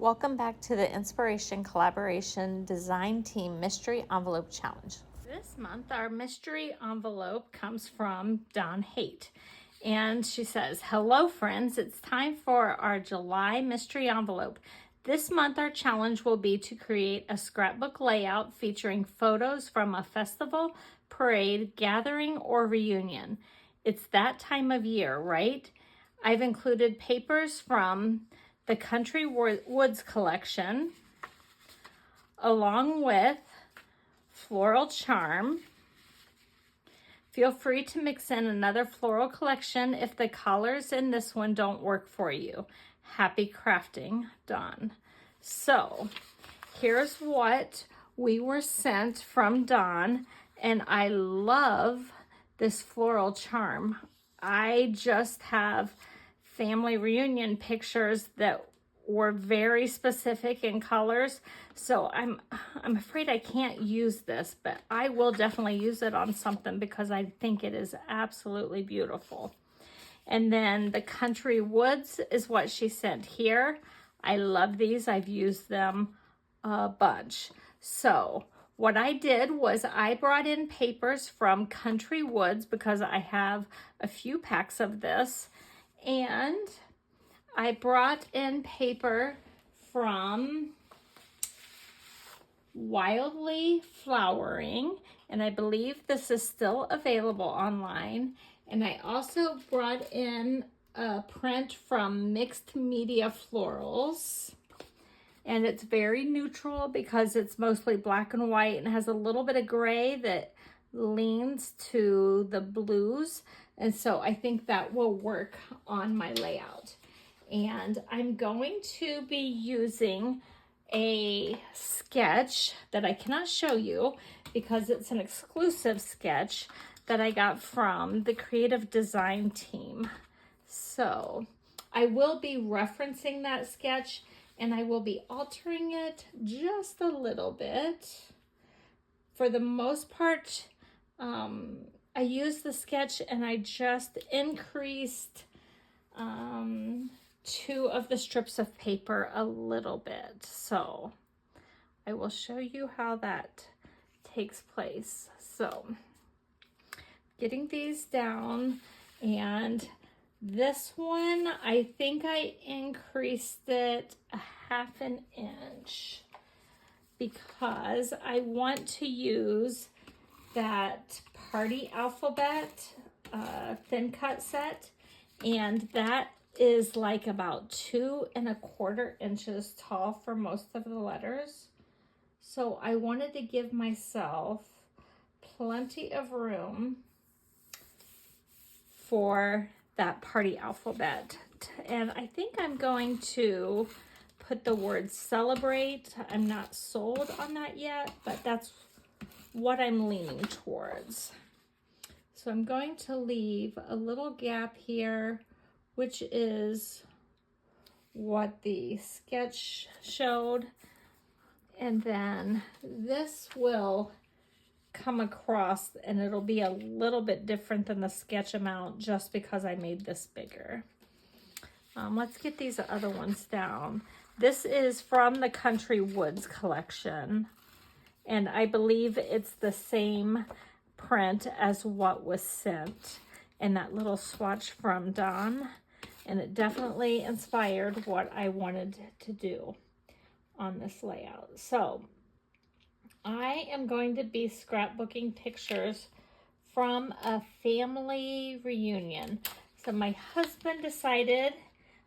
Welcome back to the Inspiration Collaboration Design Team Mystery Envelope Challenge. This month our mystery envelope comes from Dawn Haight. And she says, hello friends, it's time for our July mystery envelope. This month our challenge will be to create a scrapbook layout featuring photos from a festival, parade, gathering, or reunion. It's that time of year, right? I've included papers from the Country Woods collection, along with Floral Charm. Feel free to mix in another floral collection if the colors in this one don't work for you. Happy crafting, Dawn. So here's what we were sent from Dawn, and I love this Floral Charm. I just have family reunion pictures that were very specific in colors, so I'm afraid I can't use this, but I will definitely use it on something because I think it is absolutely beautiful. And then the Country Woods is what she sent here. I love these. I've used them a bunch. So what I did was I brought in papers from Country Woods because I have a few packs of this. And I brought in paper from Wildly Flowering, and I believe this is still available online. And I also brought in a print from Mixed Media Florals. And it's very neutral because it's mostly black and white and has a little bit of gray that leans to the blues. And so I think that will work on my layout. And I'm going to be using a sketch that I cannot show you because it's an exclusive sketch that I got from the creative design team. So I will be referencing that sketch and I will be altering it just a little bit. For the most part, I used the sketch and I just increased 2 of the strips of paper a little bit. So I will show you how that takes place. So getting these down, and this one, I think I increased it a 1/2 inch because I want to use that Party Alphabet thin cut set, and that is like about 2 1/4 inches tall for most of the letters. So I wanted to give myself plenty of room for that Party Alphabet. And I think I'm going to put the word celebrate. I'm not sold on that yet, but that's what I'm leaning towards. So I'm going to leave a little gap here, which is what the sketch showed. And then this will come across and it'll be a little bit different than the sketch amount just because I made this bigger. Let's get these other ones down. This is from the Country Woods collection, and I believe it's the same print as what was sent in that little swatch from Dawn, and it definitely inspired what I wanted to do on this layout. So I am going to be scrapbooking pictures from a family reunion. So my husband decided,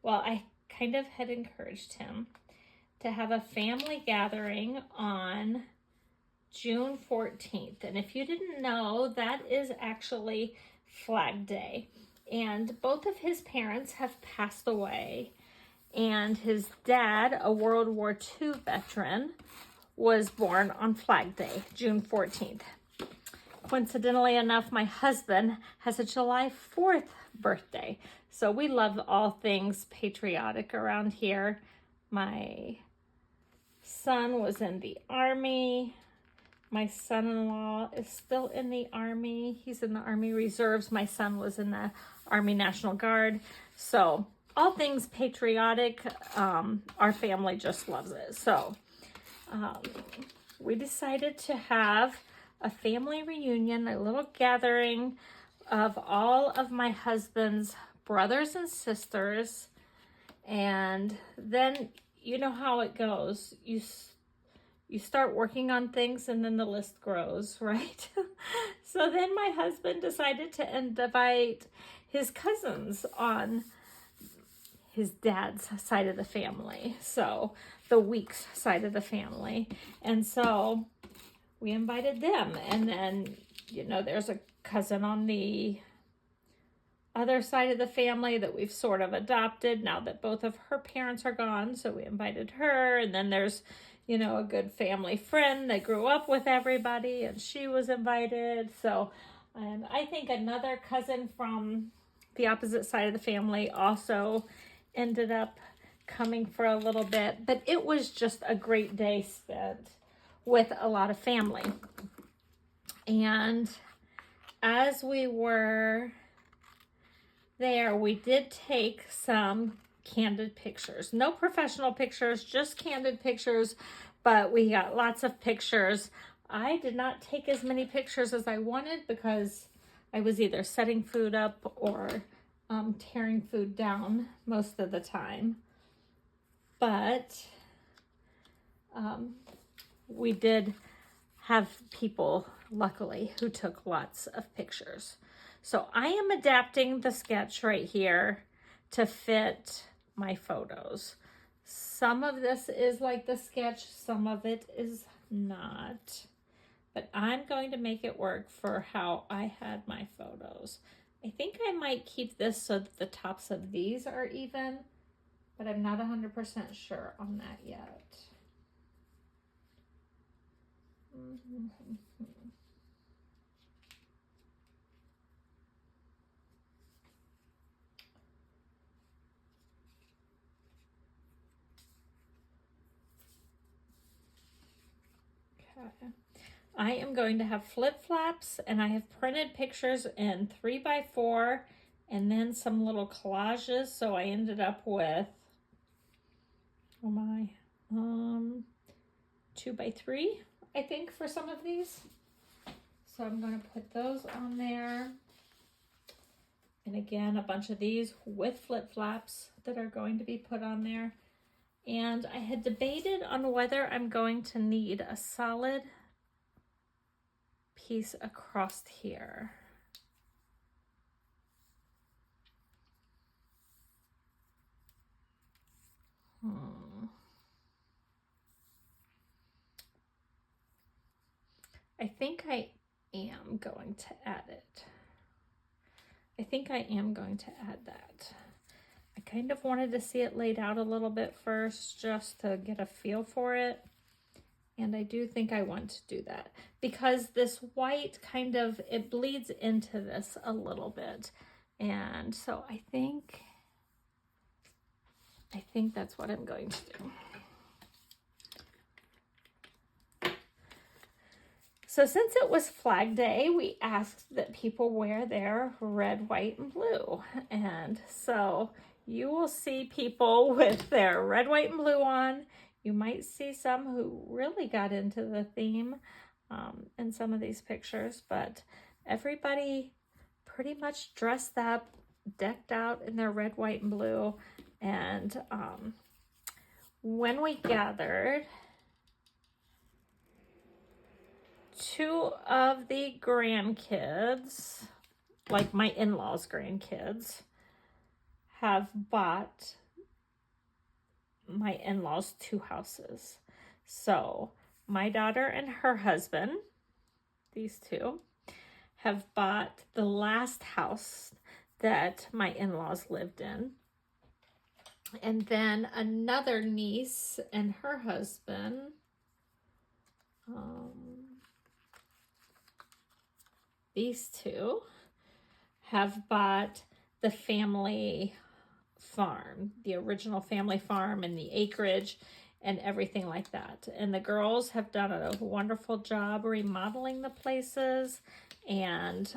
well, I kind of had encouraged him to have a family gathering on June 14th. And if you didn't know, that is actually Flag Day. And both of his parents have passed away. And his dad, a World War II veteran, was born on Flag Day, June 14th. Coincidentally enough, my husband has a July 4th birthday. So we love all things patriotic around here. My son was in the Army. My son-in-law is still in the Army. He's in the Army Reserves. My son was in the Army National Guard. So all things patriotic. Our family just loves it. So we decided to have a family reunion, a little gathering of all of my husband's brothers and sisters. And then you know how it goes. You start working on things and then the list grows, right? So then my husband decided to invite his cousins on his dad's side of the family. So the Weeks side of the family. And so we invited them. And then, you know, there's a cousin on the other side of the family that we've sort of adopted now that both of her parents are gone. So we invited her. And then there's, you know, a good family friend that grew up with everybody and she was invited. So, and I think another cousin from the opposite side of the family also ended up coming for a little bit. But it was just a great day spent with a lot of family. And as we were there, we did take some candid pictures. No professional pictures, just candid pictures, but we got lots of pictures. I did not take as many pictures as I wanted because I was either setting food up or tearing food down most of the time. But we did have people, luckily, who took lots of pictures. So I am adapting the sketch right here to fit my photos. Some of this is like the sketch, some of it is not. But I'm going to make it work for how I had my photos. I think I might keep this so that the tops of these are even, but I'm not 100% sure on that yet. Okay. I am going to have flip-flaps, and I have printed pictures in 3x4 and then some little collages. So I ended up with, oh my, 2x3, I think, for some of these. So I'm going to put those on there. And again, a bunch of these with flip-flaps that are going to be put on there. And I had debated on whether I'm going to need a solid piece across here. I think I am going to add it. I think I am going to add that. I kind of wanted to see it laid out a little bit first just to get a feel for it. And I do think I want to do that because this white kind of, it bleeds into this a little bit. And so I think that's what I'm going to do. So since it was Flag Day, we asked that people wear their red, white, and blue. And so you will see people with their red, white, and blue on. You might see some who really got into the theme in some of these pictures, but everybody pretty much dressed up, decked out in their red, white, and blue. And when we gathered, two of the grandkids, like my in-laws' grandkids, have bought my in-laws 2 houses. So my daughter and her husband, these two, have bought the last house that my in-laws lived in. And then another niece and her husband, these two, have bought the family farm, the original family farm and the acreage and everything like that. And the girls have done a wonderful job remodeling the places, and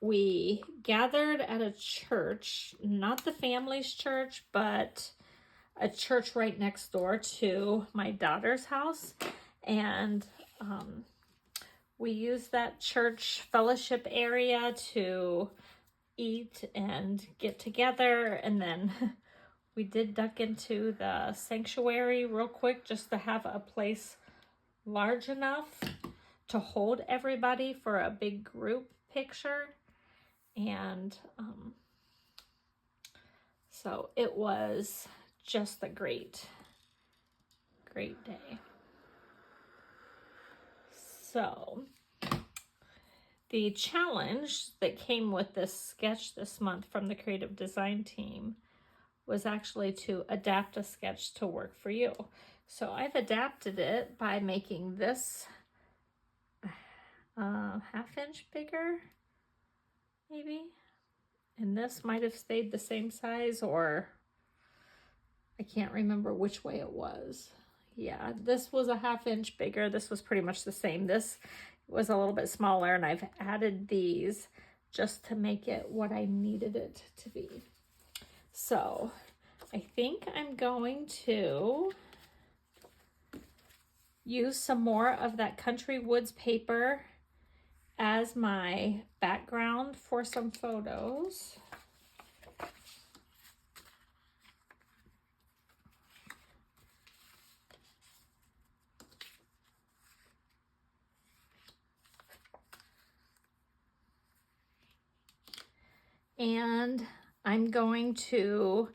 we gathered at a church, not the family's church, but a church right next door to my daughter's house. And we used that church fellowship area to eat and get together. And then we did duck into the sanctuary real quick just to have a place large enough to hold everybody for a big group picture. And so it was just a great day. So the challenge that came with this sketch this month from the creative design team was actually to adapt a sketch to work for you. So I've adapted it by making this half-inch bigger, maybe. And this might have stayed the same size, or I can't remember which way it was. Yeah, this was a half-inch bigger. This was pretty much the same. This was a little bit smaller, and I've added these just to make it what I needed it to be. So I think I'm going to use some more of that Country Woods paper as my background for some photos. And I'm going to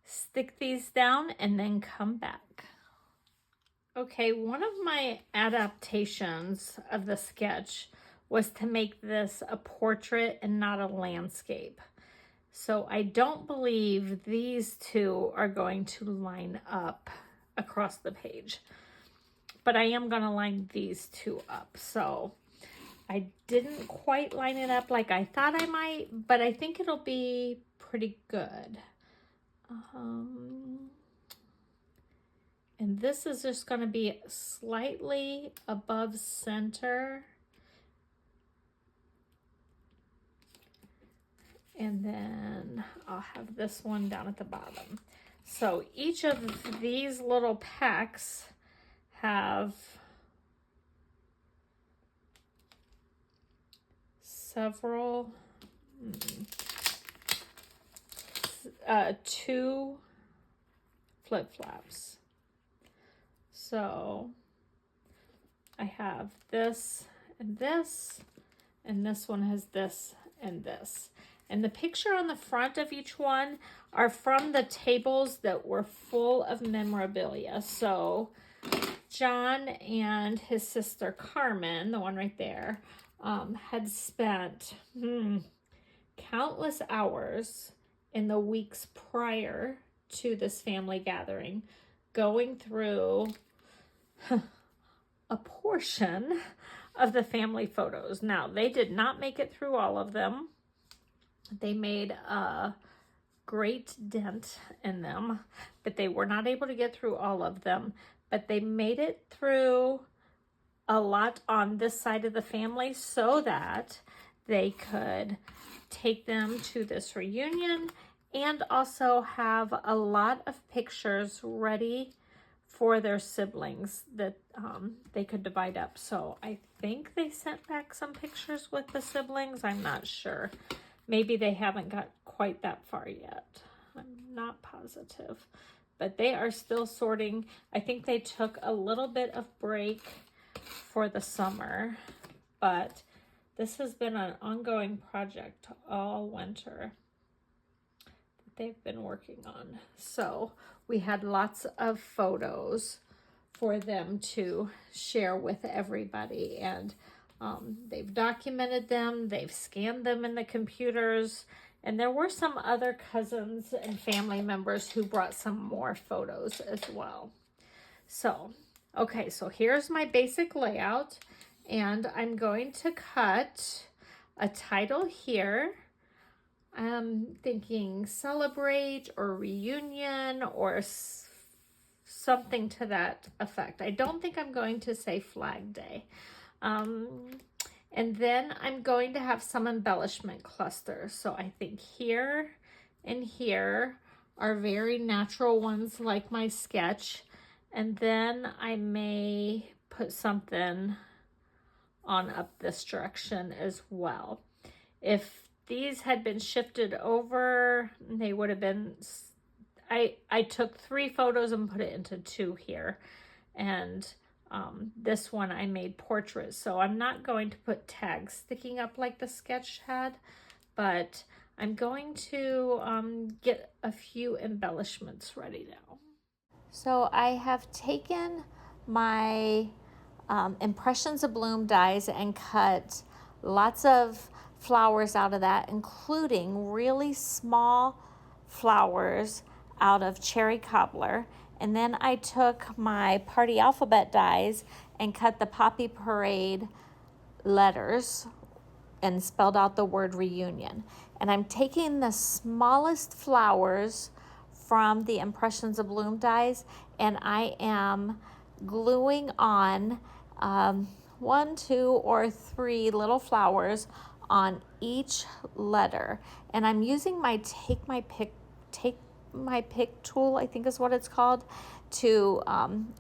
stick these down and then come back. Okay, one of my adaptations of the sketch was to make this a portrait and not a landscape. So I don't believe these two are going to line up across the page, but I am going to line these two up. So I didn't quite line it up like I thought I might, but I think it'll be pretty good. And this is just going to be slightly above center. And then I'll have this one down at the bottom. So each of these little packs have several, two flip-flops. So I have this, and this one has this and this. And the picture on the front of each one are from the tables that were full of memorabilia. So John and his sister Carmen, the one right there, had spent countless hours in the weeks prior to this family gathering going through a portion of the family photos. Now, they did not make it through all of them. They made a great dent in them, but they were not able to get through all of them. But they made it through a lot on this side of the family so that they could take them to this reunion and also have a lot of pictures ready for their siblings that they could divide up. So I think they sent back some pictures with the siblings. I'm not sure. Maybe they haven't got quite that far yet. I'm not positive. But they are still sorting. I think they took a little bit of break for the summer. But this has been an ongoing project all winter that they've been working on. So we had lots of photos for them to share with everybody. And they've documented them, they've scanned them in the computers, and there were some other cousins and family members who brought some more photos as well. So, okay, so here's my basic layout, and I'm going to cut a title here. I'm thinking celebrate or reunion or something to that effect. I don't think I'm going to say Flag Day. And then I'm going to have some embellishment clusters. So I think here and here are very natural ones like my sketch. And then I may put something on up this direction as well. If these had been shifted over, they would have been, I took 3 photos and put it into 2 here. And this one I made portraits, so I'm not going to put tags sticking up like the sketch had, but I'm going to get a few embellishments ready now. So I have taken my Impressions of Bloom dies and cut lots of flowers out of that, including really small flowers out of cherry cobbler. And then I took my Party Alphabet dies and cut the Poppy Parade letters and spelled out the word reunion. And I'm taking the smallest flowers from the Impressions of Bloom dies, and I am gluing on 1, 2, or 3 little flowers on each letter. And I'm using my take my pick tool, I think is what it's called, to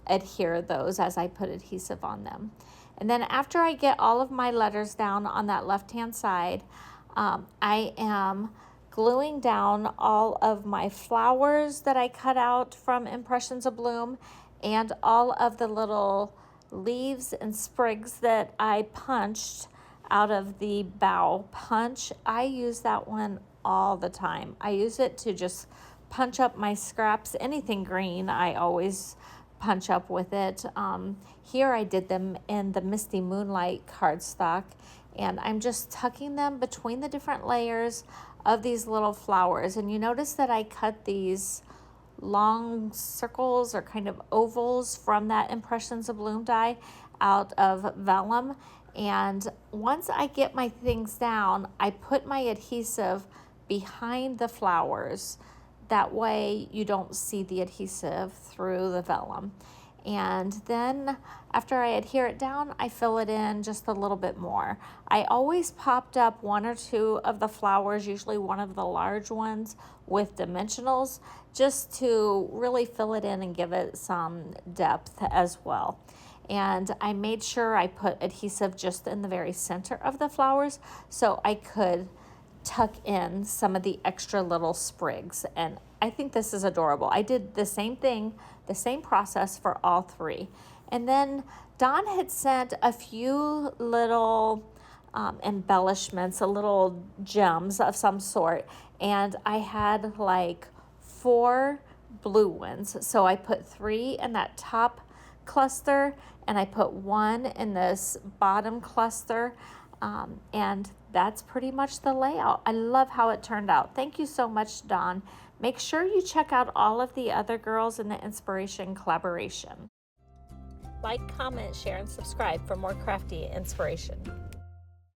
adhere those as I put adhesive on them. And then after I get all of my letters down on that left hand side, I am gluing down all of my flowers that I cut out from Impressions of Bloom and all of the little leaves and sprigs that I punched out of the Bough Punch. I use that one all the time. I use it to just punch up my scraps. Anything green, I always punch up with it. Here I did them in the Misty Moonlight cardstock, and I'm just tucking them between the different layers of these little flowers. And you notice that I cut these long circles or kind of ovals from that Impressions of Bloom die out of vellum. And once I get my things down, I put my adhesive behind the flowers. That way you don't see the adhesive through the vellum. And then after I adhere it down, I fill it in just a little bit more. I always popped up 1 or 2 of the flowers, usually one of the large ones with dimensionals, just to really fill it in and give it some depth as well. And I made sure I put adhesive just in the very center of the flowers so I could tuck in some of the extra little sprigs. And I think this is adorable. I did the same thing, the same process for all 3. And then Dawn had sent a few little embellishments, little gems of some sort. And I had like 4 blue ones. So I put 3 in that top cluster and I put 1 in this bottom cluster. And that's pretty much the layout. I love how it turned out. Thank you so much, Dawn. Make sure you check out all of the other girls in the Inspiration collaboration. Like, comment, share, and subscribe for more crafty inspiration.